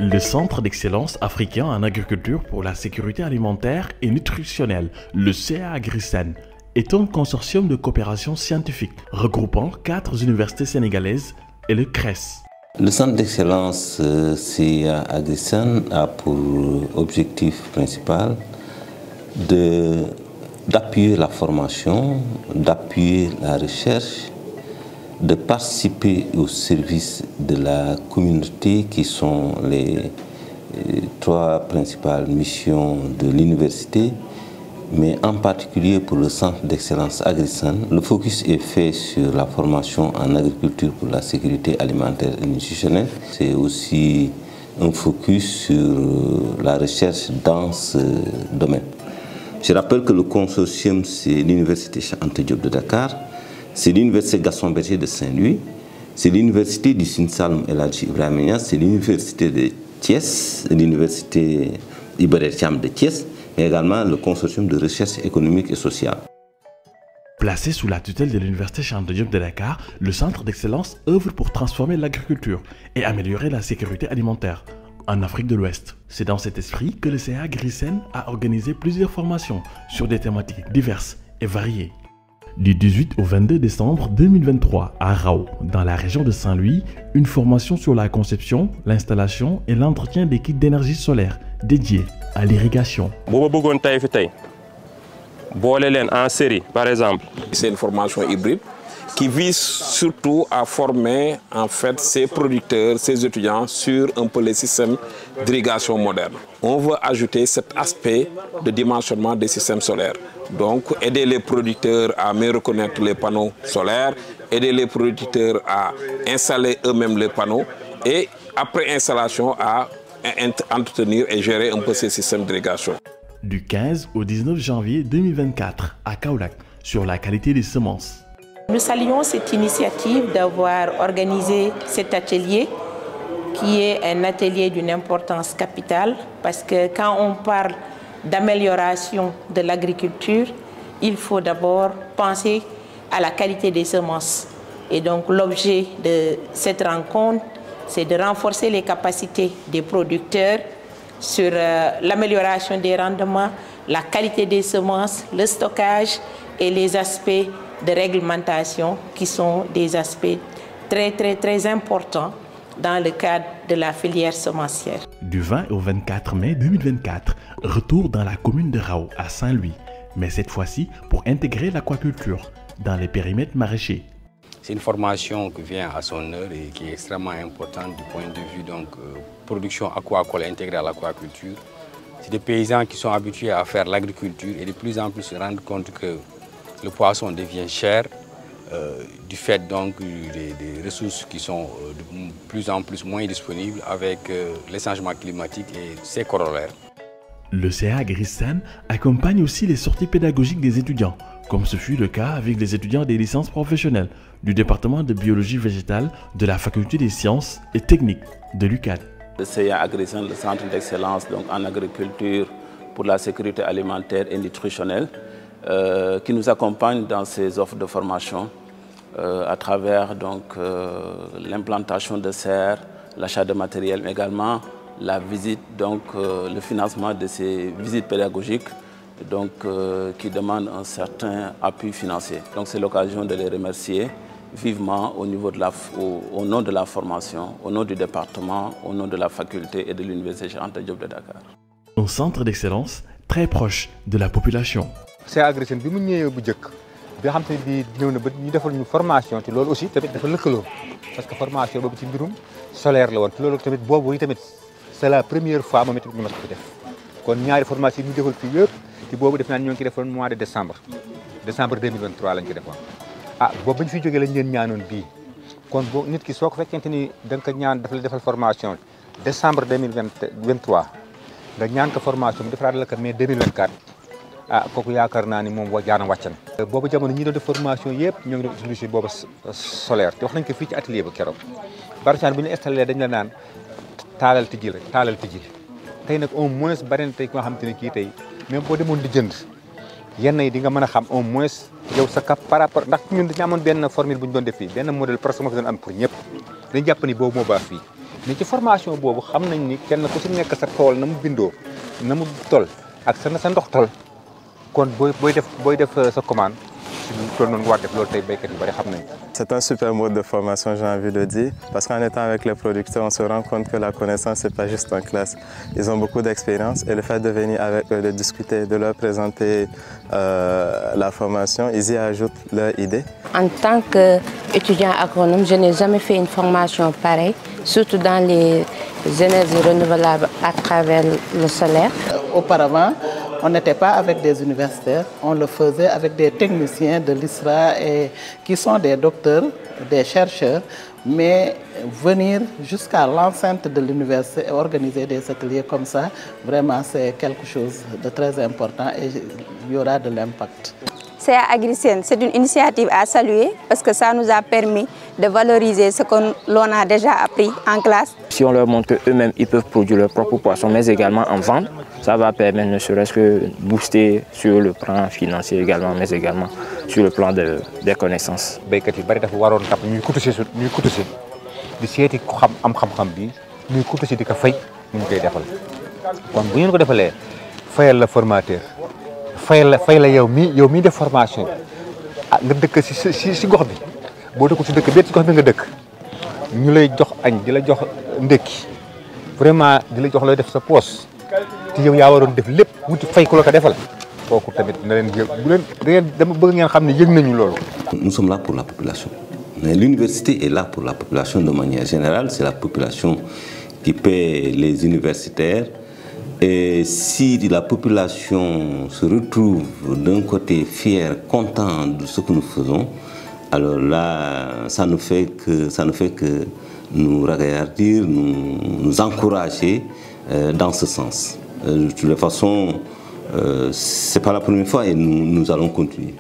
Le Centre d'excellence africain en agriculture pour la sécurité alimentaire et nutritionnelle, le CA-Agricen, est un consortium de coopération scientifique regroupant 4 universités sénégalaises et le CRES. Le Centre d'excellence CA-Agricen a pour objectif principal d'appuyer la formation, d'appuyer la recherche, de participer au service de la communauté qui sont les 3 principales missions de l'université, mais en particulier pour le Centre d'excellence Agricen, le focus est fait sur la formation en agriculture pour la sécurité alimentaire et nutritionnelle. C'est aussi un focus sur la recherche dans ce domaine. Je rappelle que le consortium, c'est l'Université Cheikh Anta Diop de Dakar, c'est l'Université Gaston Berger de Saint-Louis, c'est l'Université du Sine Saloum El Hadji Ibrahima Niass, c'est l'Université de Thiès, l'Université Iba Der Thiam de Thiès, mais également le consortium de recherche économique et sociale. Placé sous la tutelle de l'Université Cheikh Anta Diop de Dakar, le Centre d'excellence œuvre pour transformer l'agriculture et améliorer la sécurité alimentaire en Afrique de l'Ouest. C'est dans cet esprit que le CA-Agricen a organisé plusieurs formations sur des thématiques diverses et variées. Du 18 au 22 décembre 2023 à Rao, dans la région de Saint-Louis, une formation sur la conception, l'installation et l'entretien des kits d'énergie solaire dédiés à l'irrigation. En série, par exemple. C'est une formation hybride qui vise surtout à former en fait ces producteurs, ces étudiants sur un peu les systèmes d'irrigation moderne. On veut ajouter cet aspect de dimensionnement des systèmes solaires. Donc aider les producteurs à mieux reconnaître les panneaux solaires, aider les producteurs à installer eux-mêmes les panneaux et après installation à entretenir et gérer un peu ces systèmes d'irrigation. Du 15 au 19 janvier 2024 à Kaolack sur la qualité des semences. Nous saluons cette initiative d'avoir organisé cet atelier qui est un atelier d'une importance capitale parce que quand on parle d'amélioration de l'agriculture, il faut d'abord penser à la qualité des semences. Et donc l'objet de cette rencontre, c'est de renforcer les capacités des producteurs sur l'amélioration des rendements, la qualité des semences, le stockage et les aspects de réglementation qui sont des aspects très importants dans le cadre de la filière semencière. Du 20 au 24 mai 2024, retour dans la commune de Rao à Saint-Louis, mais cette fois-ci pour intégrer l'aquaculture dans les périmètres maraîchers. C'est une formation qui vient à son heure et qui est extrêmement importante du point de vue production aquacole intégrée à l'aquaculture. C'est des paysans qui sont habitués à faire l'agriculture et de plus en plus se rendent compte que le poisson devient cher du fait donc des ressources qui sont de plus en plus moins disponibles avec les changements climatiques et ses corollaires. Le CA-Agricen accompagne aussi les sorties pédagogiques des étudiants, comme ce fut le cas avec les étudiants des licences professionnelles du département de biologie végétale de la faculté des sciences et techniques de l'UCAD. Le CA-Agricen, le centre d'excellence en agriculture pour la sécurité alimentaire et nutritionnelle, qui nous accompagne dans ces offres de formation à travers l'implantation de serres, l'achat de matériel, mais également la visite, le financement de ces visites pédagogiques qui demandent un certain appui financier. Donc c'est l'occasion de les remercier vivement au nom de la formation, au nom du département, au nom de la faculté et de l'Université Cheikh Anta Diop de Dakar. Un centre d'excellence très proche de la population. CA-Agricen bi mu ñëwee bu njëkk bi xam te bi ñëw na ba ñu defal ñu formation te loolu aussi tamit dafa lëkkaloo parce que formation boobu ci mbirum solaire la woon te loolu tamit boobu tamit c'est la première fois moom itamit ñu mas ko def kon ñaari formation yi ñu defal fii yëpp te boobu def naa ñoo ngi ko defoon mois de décembre 2023 lañ ko defoon boobu bañ fiy jógee lañ leen ñaanoon bii kon boo nit ki soo ko fekkente ni da nga ko ñaan dafa la defal formation décembre 2023 nga ñaan ko formation bi defaraat la ko mai 2024 kooku yaakaar naa ni moom jaana wàcc na. boobu jamono ñi doon def formation yëpp ñoo ngi doon utiliser boobu solaire te wax nañ ko fii ci atelier ba keroog barcaan bu ñu installé dañ la naan taalal tijjil rek taalal tijjil tey nag au moins bari na tey nga xam te ne kii tey même boo demoon di jënd yenn yi di nga mën a xam au moins yow sa cap par rapport ndax ñun dañu amoon benn formule bu ñu doon def fii benn modèle presque moo fi doon am pour ñëpp dañu jàpp ni boobu moo baax fii mais ci formation boobu xam nañ ni kenn ku ci nekk sa tool na mu bindoo na mu tol ak sa ndox tol kon booy def sa commande tool noonu war def loolu tey béykat yu bari xam nañ. C'est un super mode de formation, j'ai envie de dire, parce qu'en étant avec les producteurs, on se rend compte que la connaissance, c'est pas juste en classe. Ils ont beaucoup d'expérience et le fait de venir avec eux, de discuter, de leur présenter la formation, ils y ajoutent leurs idées. En tant qu'étudiant agronome, je n'ai jamais fait une formation pareille, surtout dans les énergies renouvelables à travers le solaire. Auparavant, on n'était pas avec des universitaires, on le faisait avec des techniciens de l'ISRA et qui sont des docteurs, des chercheurs, mais venir jusqu'à l'enceinte de l'université et organiser des ateliers comme ça, vraiment c'est quelque chose de très important et il y aura de l'impact. CA Agri-Sen, c'est une initiative à saluer parce que ça nous a permis de valoriser ce que l'on a déjà appris en classe. Si on leur montre qu'eux-mêmes ils peuvent produire leurs propres poissons, mais également en vendre, ça va permettre ne serait-ce que booster sur le plan financier également, mais également sur le plan des connaissances. béykat yi bari dafa waroon tap ñuy cotiser di seeti ku am xam-xam bi ñuy cotiser di ko fay ñu koy defal kon bu ñu ko defalee fayal la formateur fay la yow mi def formation nga dëkk si gox bi boo dëkk si dëkk bi si gox bi nga dëkk ñu lay jox añ di la jox ndekki vraiment di la jox looy def sa poos te yow yaa waroon def lépp wuti fay ku la ko defal kooku tamit na leen yëg bu leen dama bëgg ngeen xam ne yëg nañu loolu. Nous sommes là pour la population. L'université est là pour la population de manière générale. C'est la population qui paie les universitaires. Et si la population se retrouve d'un côté fière, content de ce que nous faisons, alors là, ça ne fait que nous ragaillardir, nous encourager dans ce sens. De toute façon, ce n'est pas la première fois et nous allons continuer.